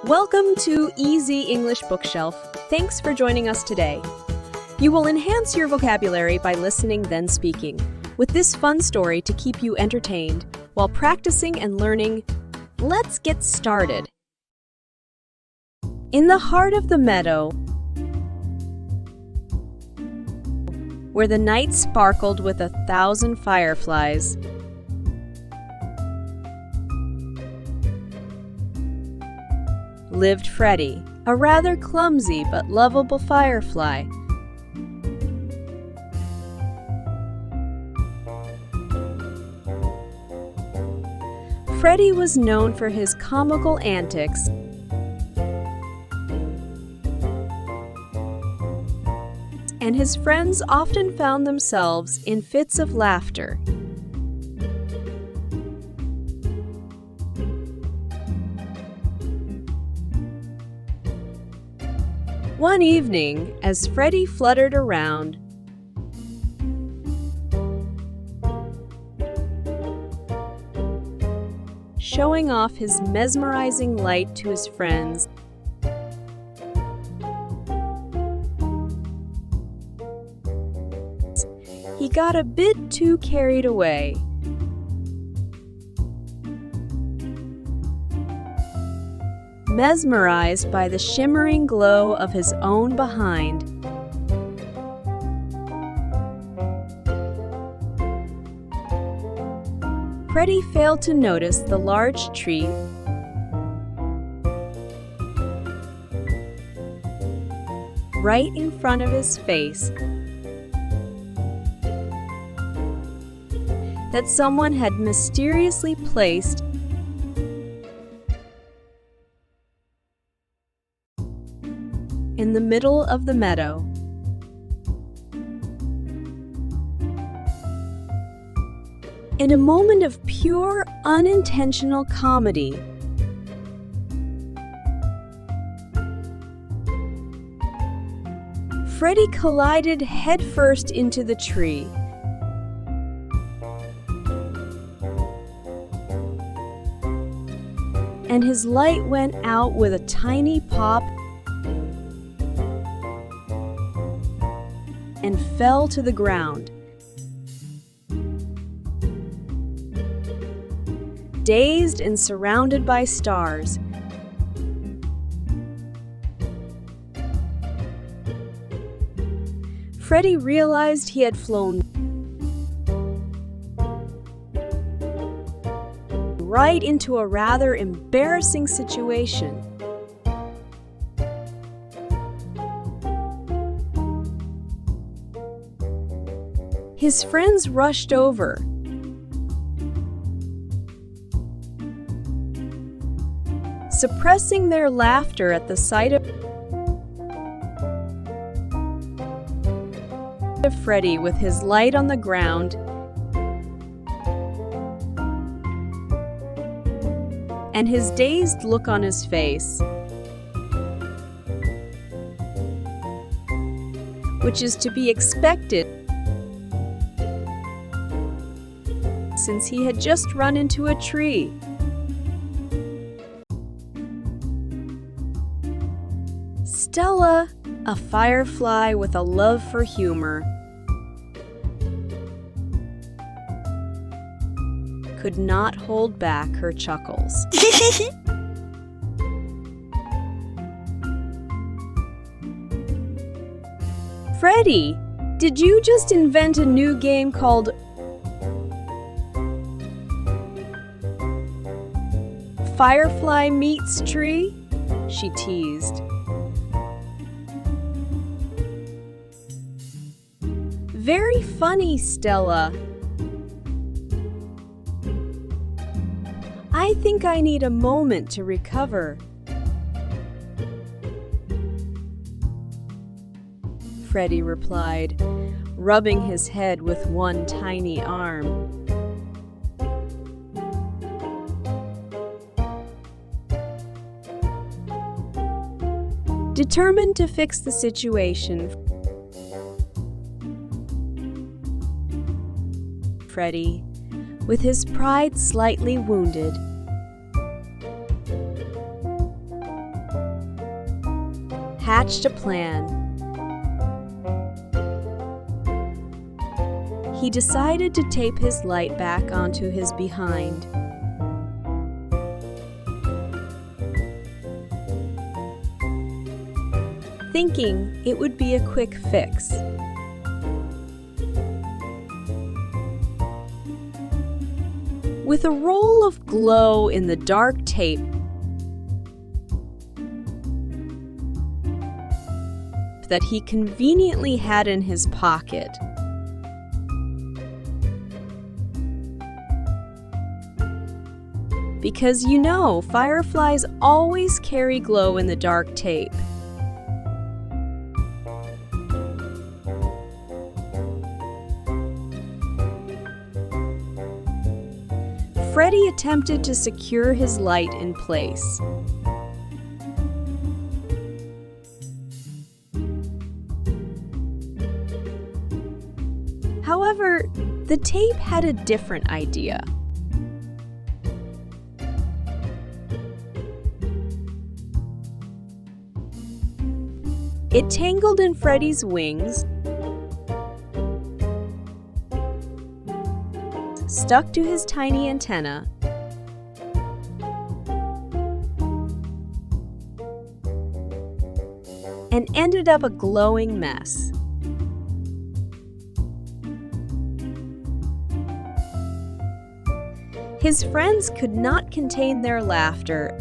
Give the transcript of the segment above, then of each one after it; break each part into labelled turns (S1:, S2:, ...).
S1: Welcome to Easy English Bookshelf. Thanks for joining us today. You will enhance your vocabulary by listening then speaking, with this fun story to keep you entertained while practicing and learning. Let's get started. In the heart of the meadow, where the night sparkled with 1,000 fireflies, lived Freddie, a rather clumsy but lovable firefly. Freddie was known for his comical antics and his friends often found themselves in fits of laughter. One evening, as Freddie fluttered around, showing off his mesmerizing light to his friends, he got a bit too carried away. Mesmerized by the shimmering glow of his own behind, Freddie failed to notice the large tree right in front of his face that someone had mysteriously placed in the middle of the meadow. In a moment of pure, unintentional comedy, Freddie collided headfirst into the tree. And his light went out with a tiny pop and fell to the ground. Dazed and surrounded by stars, Freddie realized he had flown right into a rather embarrassing situation. His friends rushed over, suppressing their laughter at the sight of Freddie with his light on the ground and his dazed look on his face, which is to be expected since he had just run into a tree. Stella, a firefly with a love for humor, could not hold back her chuckles. Freddie, did you just invent a new game called Firefly Meets Tree? She teased. Very funny, Stella. I think I need a moment to recover. Freddie replied, rubbing his head with one tiny arm. Determined to fix the situation, Freddie, with his pride slightly wounded, hatched a plan. He decided to tape his light back onto his behind. Thinking it would be a quick fix. With a roll of glow in the dark tape that he conveniently had in his pocket, because you know, fireflies always carry glow in the dark tape. Freddie attempted to secure his light in place. However, the tape had a different idea. It tangled in Freddie's wings, stuck to his tiny antenna, and ended up a glowing mess. His friends could not contain their laughter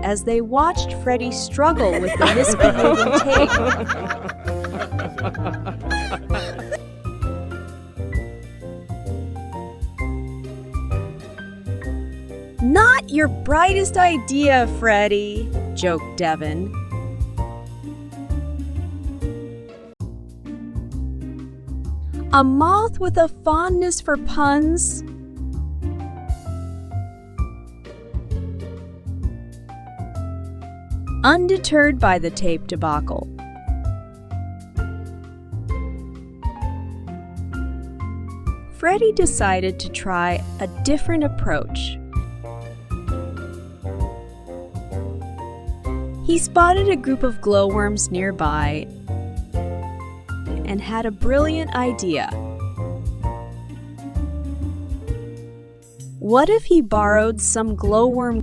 S1: as they watched Freddie struggle with the misbehaving tape. "Not your brightest idea, Freddie," joked Devin. "A moth with a fondness for puns?" Undeterred by the tape debacle, Freddie decided to try a different approach. He spotted a group of glowworms nearby and had a brilliant idea. What if he borrowed some glowworm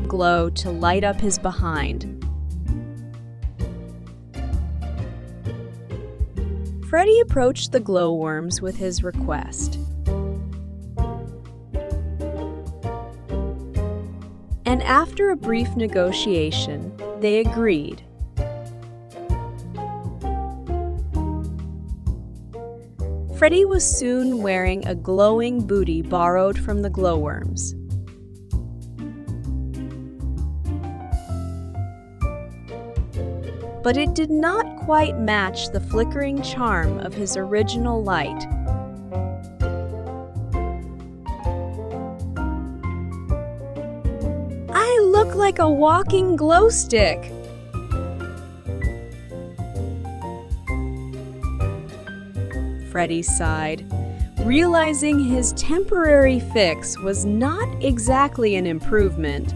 S1: glow to light up his behind? Freddie approached the glowworms with his request. And after a brief negotiation, they agreed. Freddie was soon wearing a glowing bootie borrowed from the glowworms. But it did not quite match the flickering charm of his original light. "I look like a walking glow stick," Freddie sighed, realizing his temporary fix was not exactly an improvement.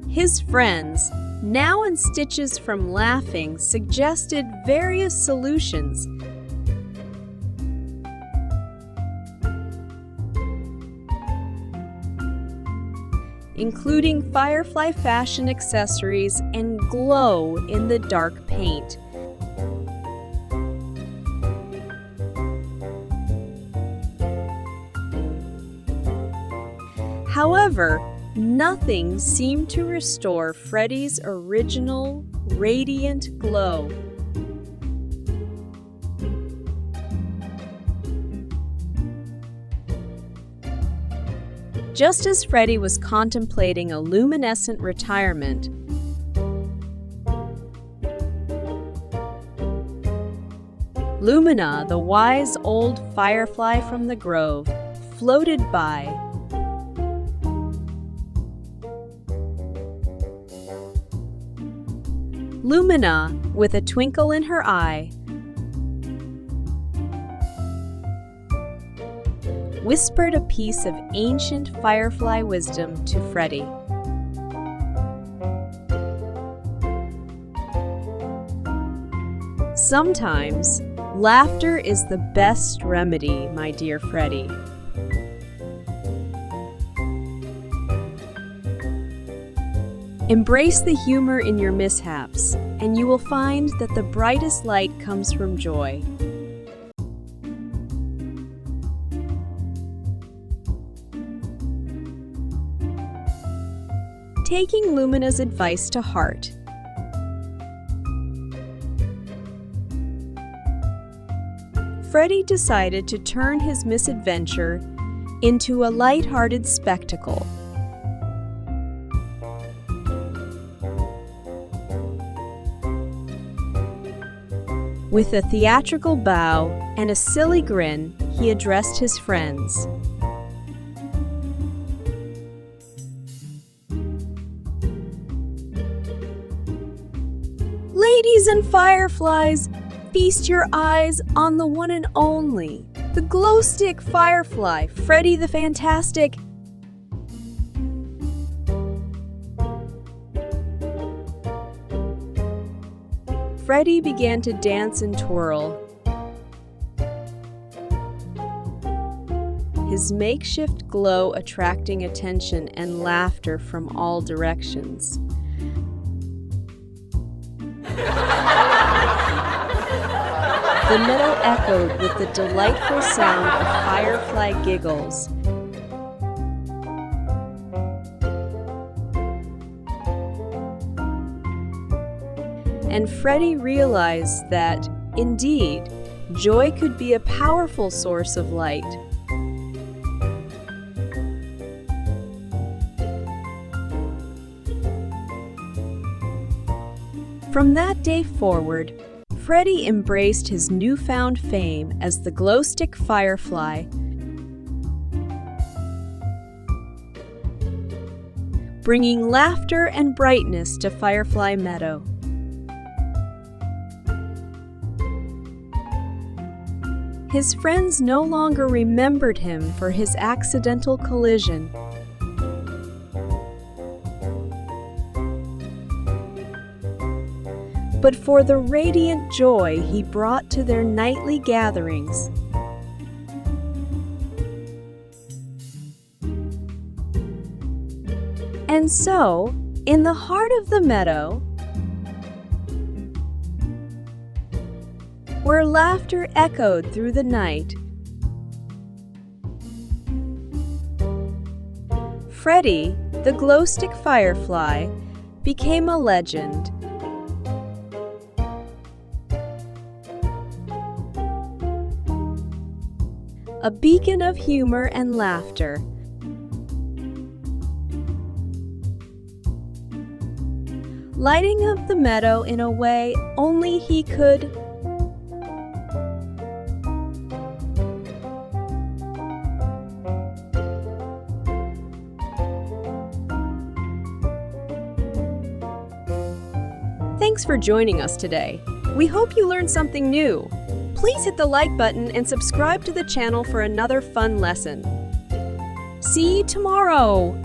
S1: His friends, now in stitches from laughing, suggested various solutions. Including firefly fashion accessories and glow in the dark paint. However, nothing seemed to restore Freddie's original radiant glow. Just as Freddie was contemplating a luminescent retirement, Lumina, the wise old firefly from the grove, floated by. Lumina, with a twinkle in her eye, whispered a piece of ancient firefly wisdom to Freddie. Sometimes, laughter is the best remedy, my dear Freddie. Embrace the humor in your mishaps, and you will find that the brightest light comes from joy. Taking Lumina's advice to heart. Freddie decided to turn his misadventure into a light-hearted spectacle. With a theatrical bow and a silly grin, he addressed his friends. Ladies and fireflies, feast your eyes on the one and only, the glow-stick firefly, Freddie the Fantastic. Freddie began to dance and twirl. His makeshift glow attracting attention and laughter from all directions. The meadow echoed with the delightful sound of firefly giggles. And Freddie realized that, indeed, joy could be a powerful source of light. From that day forward, Freddie embraced his newfound fame as the glow-stick firefly, bringing laughter and brightness to Firefly Meadow. His friends no longer remembered him for his accidental collision. But for the radiant joy he brought to their nightly gatherings. And so, in the heart of the meadow, where laughter echoed through the night, Freddie, the glow-stick firefly, became a legend. A beacon of humor and laughter. Lighting up the meadow in a way only he could. Thanks for joining us today. We hope you learned something new. Please hit the like button and subscribe to the channel for another fun lesson. See you tomorrow!